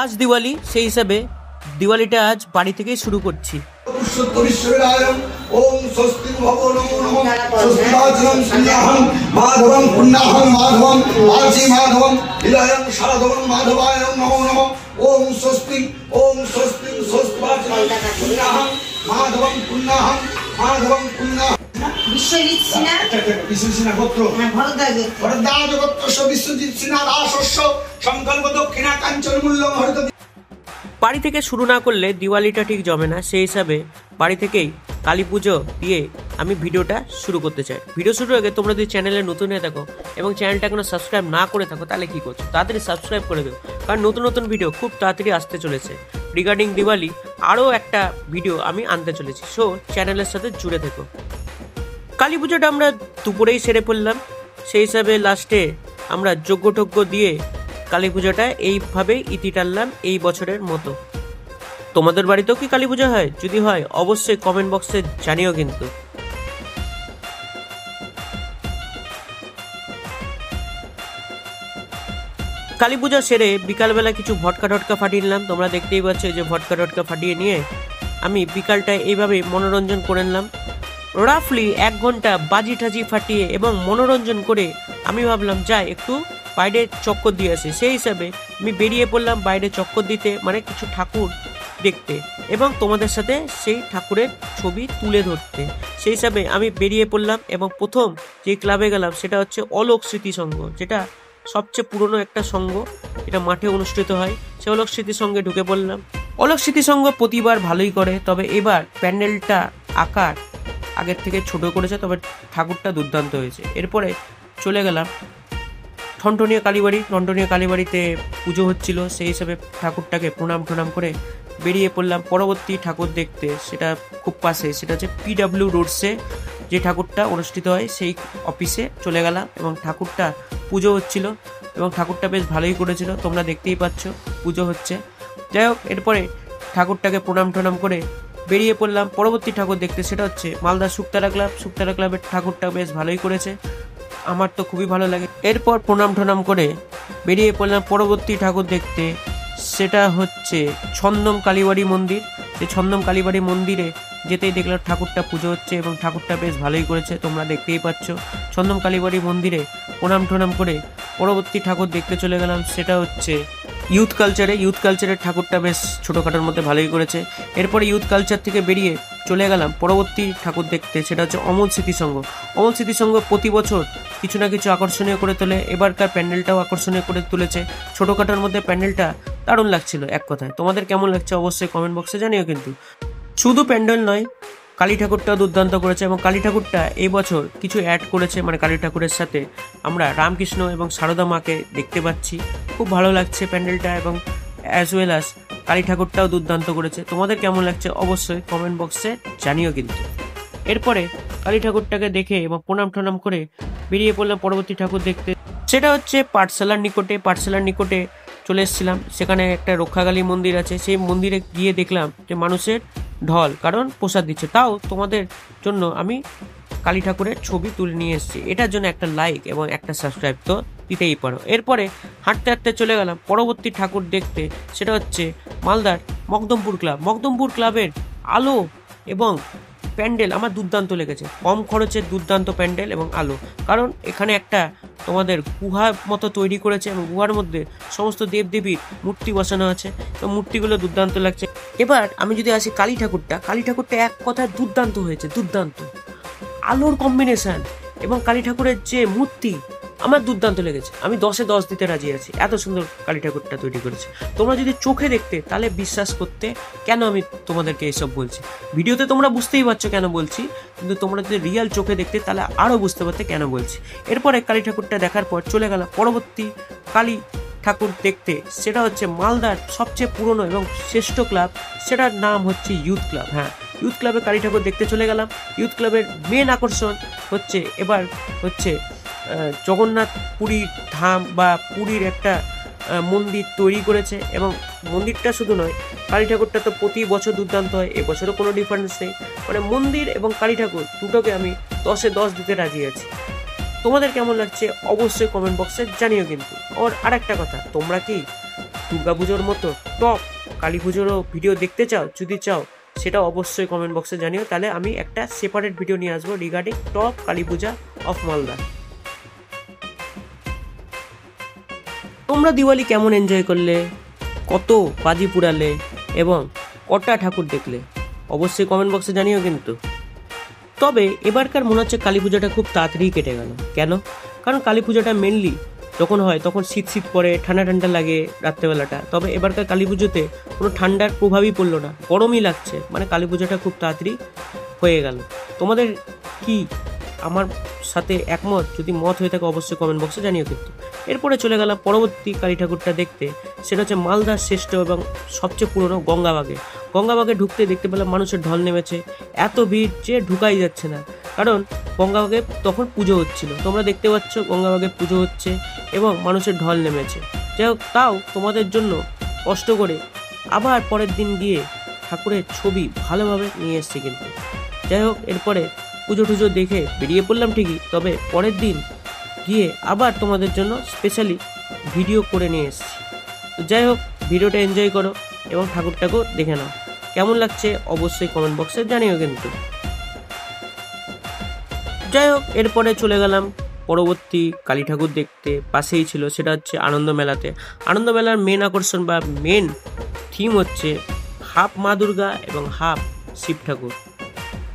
আজ দিওয়ালি, সেই হিসাবে দিওয়ালিটা আজ বাড়ি থেকেই শুরু করছি। ओम स्वस्ति भवो नमो नमः स्वस्तिवाचनं संज्ञाहं माधवं पुण्णाहं माधवं आजी माधवं इलायं शाधवं माधवाय नमो नमः ओम स्वस्ति स्वस्तिवाचनं पुण्णाहं माधवं पुण्णाहं माधवं पुण्णाहं বিশ্বজিৎ সিনহা বিশ্বজিৎ সিনহা গোত্র ভরদ্বাজ গোত্রস্য বিশ্বজিৎ সিনহা দাসস্য সংকল্প দক্ষিণা কাঞ্চন মূল্য হরিত। বাড়ি থেকে শুরু না করলে দিওয়ালিটা ঠিক জমে না, সেই হিসাবে বাড়ি থেকেই কালী পুজো দিয়ে আমি ভিডিওটা শুরু করতে চাই। ভিডিও শুরুর আগে তোমরা যদি চ্যানেলে নতুন হয়ে থাকো এবং চ্যানেলটা এখনো সাবস্ক্রাইব না করে থাকো তাহলে কি করছো, তাড়াতাড়ি সাবস্ক্রাইব করে দেবো, কারণ নতুন নতুন ভিডিও খুব তাড়াতাড়ি আসতে চলেছে। রিগার্ডিং দিওয়ালি আরও একটা ভিডিও আমি আনতে চলেছি, সো চ্যানেলের সাথে জুড়ে থেকো। কালী পুজোটা আমরা দুপুরেই সেরে ফেললাম, সেই হিসাবে লাস্টে আমরা যজ্ঞ দিয়ে কালী পুজোটা এইভাবেই ইতি টানলাম এই বছরের মতো। তোমাদের বাড়িতেও কি কালী পুজো হয়? যদি হয় অবশ্যই কমেন্ট বক্সে জানিও কিন্তু। কালী পুজো সেরে বিকালবেলা কিছু ভটকা টটকা ফাটিয়ে নিলাম, তোমরা দেখতেই পাচ্ছ যে ভটকা টটকা ফাটিয়ে নিয়ে আমি বিকালটা এইভাবে মনোরঞ্জন করে নিলাম। রাফলি 1 ঘন্টা বাজি টাজি ফাটিয়ে এবং মনোরঞ্জন করে আমি ভাবলাম যাই একটু বাইরে চক্কর দিয়ে আসি, সেই হিসাবে আমি বেরিয়ে পড়লাম বাইরে চক্কর দিতে, মানে কিছু ঠাকুর দেখতে এবং তোমাদের সাথে সেই ঠাকুরের ছবি তুলে ধরতে। সেই হিসাবে আমি বেরিয়ে পড়লাম এবং প্রথম যে ক্লাবে গেলাম সেটা হচ্ছে অলোক স্মৃতি সংঘ, যেটা সবচেয়ে পুরনো একটা সংঘ, এটা মাঠে অনুষ্ঠিত হয়। সে অলোক স্মৃতি সংঘে ঢুকে পড়লাম। অলোক স্মৃতি সংঘ প্রতিবার ভালোই করে, তবে এবার প্যান্ডেলটা আকার আগের থেকে ছোট করেছে, তবে ঠাকুরটা দুর্দান্ত হয়েছে। এরপরে চলে গেলাম ঠনঠনিয়া কালীবাড়ি। ঠনঠনিয়া কালীবাড়িতে পুজো হচ্ছিল, সেই হিসাবে ঠাকুরটাকে প্রণাম করে বেরিয়ে পড়লাম পরবর্তী ঠাকুর দেখতে। সেটা খুব পাশে, সেটা হচ্ছে PW রোডসে যে ঠাকুরটা অনুষ্ঠিত হয় সেই অফিসে চলে গেলাম এবং ঠাকুরটা পুজো হচ্ছিল এবং ঠাকুরটা বেশ ভালোই করেছিল, তোমরা দেখতেই পাচ্ছ পুজো হচ্ছে। যাই হোক, এরপরে ঠাকুরটাকে প্রণাম করে বেরিয়ে পড়লাম পরবর্তী ঠাকুর দেখতে, সেটা হচ্ছে মালদা শুকতারা ক্লাব। শুকতারা ক্লাবের ঠাকুরটা বেশ ভালোই করেছে, আমার তো খুবই ভালো লাগে। এরপর প্রণাম করে বেরিয়ে পড়লাম পরবর্তী ঠাকুর দেখতে, সেটা হচ্ছে ছন্দম কালীবাড়ি মন্দির। সেই ছন্দম কালীবাড়ি মন্দিরে যেতেই দেখলাম ঠাকুরটা পুজো হচ্ছে এবং ঠাকুরটা বেশ ভালোই করেছে, তোমরা দেখতেই পাচ্ছ। ছন্দম কালীবাড়ি মন্দিরে প্রণাম করে পরবর্তী ঠাকুর দেখতে চলে গেলাম, সেটা হচ্ছে ইউথ কালচারের ঠাকুরটা বেশ ছোটোখাটোর মধ্যে ভালোই করেছে। এরপরে ইউথ কালচার থেকে বেরিয়ে চলে গেলাম পরবর্তী ঠাকুর দেখতে, সেটা হচ্ছে অমল স্মৃতিসংঘ। অমল স্মৃতিসংঘ প্রতি বছর কিছু না কিছু আকর্ষণীয় করে তোলে, এবারকার প্যান্ডেলটাও আকর্ষণীয় করে তুলেছে। ছোটোখাটোর মধ্যে প্যান্ডেলটা দারুণ লাগছিল এক কথায়। তোমাদের কেমন লাগছে অবশ্যই কমেন্ট বক্সে জানিও কিন্তু। শুধু প্যান্ডেল নয়, কালী ঠাকুরটা দুর্দান্ত করেছে এবং কালী ঠাকুরটা এই বছর কিছু অ্যাড করেছে, মানে কালী ঠাকুরের সাথে আমরা রামকৃষ্ণ এবং সারদা মাকে দেখতে পাচ্ছি, খুব ভালো লাগছে প্যান্ডেলটা এবং অ্যাজ ওয়েল অ্যাজ কালী ঠাকুরটাও দুর্দান্ত করেছে। তোমাদের কেমন লাগছে অবশ্যই কমেন্ট বক্সে জানিও কিন্তু। এরপরে কালী ঠাকুরটাকে দেখে এবং প্রণাম করে বেরিয়ে পড়লাম পরবর্তী ঠাকুর দেখতে, সেটা হচ্ছে পাঠশালার নিকটে চলে এসেছিলাম। সেখানে একটা রক্ষাকালী মন্দির আছে, সেই মন্দিরে গিয়ে দেখলাম যে মানুষের ঢল, কারণ প্রসাদ দিচ্ছে। তাও তোমাদের জন্য আমি কালী ঠাকুরের ছবি তুলে নিয়ে এসেছি, এটার জন্য একটা লাইক এবং একটা সাবস্ক্রাইব তো দিতেই পারো। এরপরে হাঁটতে চলে গেলাম পরবর্তী ঠাকুর দেখতে, সেটা হচ্ছে মালদার মকদমপুর ক্লাবের আলো এবং প্যান্ডেল আমার দুর্দান্ত লেগেছে। কম খরচে দুর্দান্ত প্যান্ডেল এবং আলো, কারণ এখানে একটা তোমাদের গুহা মতো তৈরি করেছে এবং গুহার মধ্যে সমস্ত দেবদেবীর মূর্তি বসানো আছে এবং মূর্তিগুলো দুর্দান্ত লাগছে। এবার আমি যদি আসি কালী ঠাকুরটা এক কথায় দুর্দান্ত হয়েছে, দুর্দান্ত আলোর কম্বিনেশন এবং কালী ঠাকুরের যে মূর্তি আমার দুর্দান্ত লেগেছে। আমি 10-এ 10 দিতে রাজি আছি, এত সুন্দর কালী ঠাকুরটা তৈরি করেছে। তোমরা যদি চোখে দেখতে তাহলে বিশ্বাস করতে কেন আমি তোমাদেরকে এইসব বলছি। ভিডিওতে তোমরা বুঝতেই পারছো কেন বলছি, কিন্তু তোমরা যদি রিয়েল চোখে দেখতে তাহলে আরও বুঝতে পারতে কেন বলছি। এরপরে কালী ঠাকুরটা দেখার পর চলে গেলাম পরবর্তী কালী ঠাকুর দেখতে, সেটা হচ্ছে মালদার সবচেয়ে পুরনো এবং শ্রেষ্ঠ ক্লাব, সেটার নাম হচ্ছে ইউথ ক্লাব। হ্যাঁ, ইউথ ক্লাবে কালী ঠাকুর দেখতে চলে গেলাম। ইউথ ক্লাবের মেন আকর্ষণ হচ্ছে এবার হচ্ছে জগন্নাথ পুরীর ধাম বা পুরীর একটা মন্দির তৈরি করেছে এবং মন্দিরটা শুধু নয়, কালী ঠাকুরটা তো প্রতি বছর দুর্দান্ত হয়, এবছরও কোনো ডিফারেন্স নেই। মানে মন্দির এবং কালী ঠাকুর দুটোকে আমি 10-এ 10 দিতে রাজি আছি। তোমাদের কেমন লাগছে অবশ্যই কমেন্ট বক্সে জানিও কিন্তু। আর আরেকটা কথা, তোমরা কি দুর্গাপুজোর মতো টপ কালী পুজোরও ভিডিও দেখতে চাও, যদি চাও সেটা অবশ্যই কমেন্ট বক্সে জানিও, তাহলে আমি একটা সেপারেট ভিডিও নিয়ে আসবো regarding top Kali Puja of Malda. তোমরা দিওয়ালি কেমন এনজয় করলে, কত বাজি পুড়ালে এবং কটা ঠাকুর দেখলে অবশ্যই কমেন্ট বক্সে জানিও কিন্তু। তবে এবারকার মনে হচ্ছে কালী পূজাটা খুব তাড়াতাড়ি কেটে গেল। কেন? কারণ কালী পূজাটা মেনলি যখন হয় তখন শীত শীত পড়ে, ঠান্ডা ঠান্ডা লাগে রাত্রেবেলাটা। তবে এবারকার কালী পুজোতে কোনো ঠান্ডার প্রভাবই পড়লো না, গরমই লাগছে, মানে কালী পূজাটা খুব তাড়াতাড়ি হয়ে গেল। তোমাদের কি আমার সাথে একমত? যদি মত হয়ে থাকে অবশ্যই কমেন্ট বক্সে জানিও কিন্তু। এরপরে চলে গেলাম পরবর্তী কালী ঠাকুরটা দেখতে, সেটা হচ্ছে মালদার শ্রেষ্ঠ এবং সবচেয়ে পুরনো গঙ্গাবাগে। গঙ্গাবাগে ঢুকতে দেখতে পেলাম মানুষের ঢল নেমেছে, এত ভিড় যে ঢুকাই যাচ্ছে না, কারণ গঙ্গাবাগে তখন পুজো হচ্ছিল। তোমরা দেখতে পাচ্ছ গঙ্গাবাগে পুজো হচ্ছে এবং মানুষের ঢল নেমেছে। যাই হোক, তাও তোমাদের জন্য কষ্ট করে আবার পরের দিন গিয়ে ঠাকুরের ছবি ভালোভাবে নিয়ে এসছি কিন্তু। যাই হোক, এরপরে পুজো টুজো দেখে বেরিয়ে পড়লাম ঠিকই, তবে পরের দিন গিয়ে আবার তোমাদের জন্য স্পেশালি ভিডিও করে নিয়ে এসেছি। তো যাই হোক, ভিডিওটা এনজয় করো এবং ঠাকুরটাকেও দেখে নাও। কেমন লাগছে অবশ্যই কমেন্ট বক্সে জানিও কিন্তু। যাই হোক, এরপরে চলে গেলাম পরবর্তী কালী ঠাকুর দেখতে, পাশেই ছিল, সেটা হচ্ছে আনন্দ মেলাতে। আনন্দ মেলার মেন আকর্ষণ বা মেন থিম হচ্ছে হাফ মা দুর্গা এবং হাফ শিব ঠাকুর,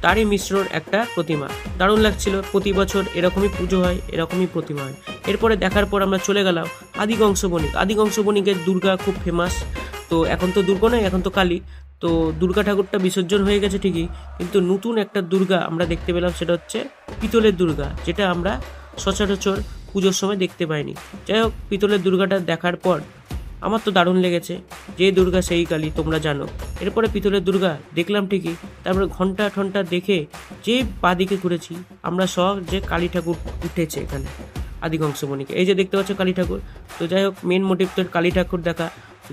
তারই মিশ্রণ একটা প্রতিমা। দারুণ লাগছিল, প্রতি বছর এরকমই পুজো হয়, এরকমই প্রতিমা হয়। এরপরে দেখার পর আমরা চলে গেলাম আদিকংস বণিক। আদিকংস বণিকের দুর্গা খুব ফেমাস। তো এখন তো দুর্গা নয়, এখন তো কালী। তো দুর্গা ঠাকুরটা বিসর্জন হয়ে গেছে ঠিকই, কিন্তু নতুন একটা দুর্গা আমরা দেখতে পেলাম, সেটা হচ্ছে পিতলের দুর্গা, যেটা আমরা সচরাচর পুজোর সময় দেখতে পাইনি। যাই হোক, পিতলের দুর্গাটা দেখার পর আমার তো দারুণ লেগেছে, যে দুর্গা সেই কালী, তোমরা জানো। এরপরে পিতলের দুর্গা দেখলাম ঠিকই, তারপরে ঘন্টা ঠন্টা দেখে যে বাদিকে ঘুরেছি আমরা সব, যে কালী ঠাকুর উঠেছে এখানে আদিকংস বণিকে। এই যে দেখতে পাচ্ছ কালী ঠাকুর। তো যাই হোক, মেন মোটিভ তো কালী ঠাকুর দেখা।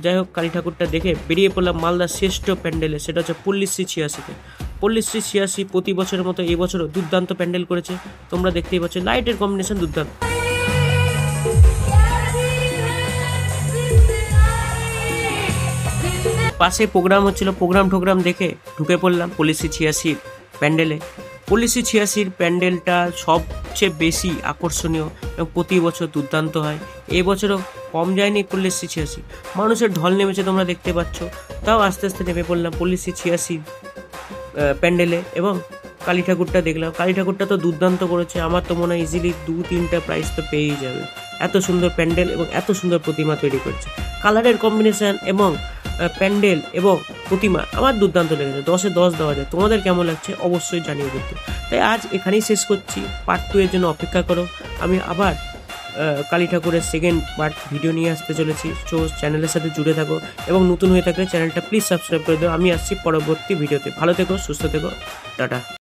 যাই হোক, কালী ঠাকুরটা দেখে বেরিয়ে পড়লাম মালদার শ্রেষ্ঠ প্যান্ডেলে, সেটা হচ্ছে পল্লীশ্রী ৮৬-তে। পল্লীশ্রী ৮৬ প্রতি বছরের মতো এবছরও দুর্দান্ত প্যান্ডেল করেছে। তোমরা দেখতেই পাচ্ছ, লাইটের কম্বিনেশন দুর্দান্ত। পাশে প্রোগ্রাম হচ্ছিল, প্রোগ্রাম দেখে ঢুকে পড়লাম পল্লীশ্রী ৮৬ প্যান্ডেলে। পল্লীশ্রী ৮৬ প্যান্ডেলটা সবচেয়ে বেশি আকর্ষণীয় এবং প্রতি বছর দুর্দান্ত হয়। এবছরও কম যায়নি পল্লীশ্রী ৮৬, মানুষের ঢল নেমেছে তোমরা দেখতে পাচ্ছ। তাও আস্তে আস্তে নেমে পড়লাম পল্লীশ্রী ৮৬ প্যান্ডেলে এবং কালী ঠাকুরটা দেখলাম। কালী ঠাকুরটা তো দুর্দান্ত করেছে, আমার তো মনে হয় ইজিলি ২-৩টা প্রাইজ তো পেয়েই যাবে। এত সুন্দর প্যান্ডেল এবং এত সুন্দর প্রতিমা তৈরি করছে। কালারের কম্বিনেশন এবং প্যান্ডেল এবং প্রতিমা আমার দুর্দান্ত লেগেছে, 10-এ 10 দেওয়া যায়। তোমাদের কেমন লাগছে অবশ্যই জানিয়ে দিতে। তাই আজ এখানেই শেষ করছি, পার্ট 2 এর জন্য অপেক্ষা করো। আমি আবার কালী ঠাকুরের সেকেন্ড পার্ট ভিডিও নিয়ে আসতে চলেছি। সো চ্যানেলের সাথে জুড়ে থাকো এবং নতুন হয়ে থাকলে চ্যানেলটা প্লিজ সাবস্ক্রাইব করে দাও। আমি আসছি পরবর্তী ভিডিওতে। ভালো থেকো, সুস্থ থেকো, টাটা।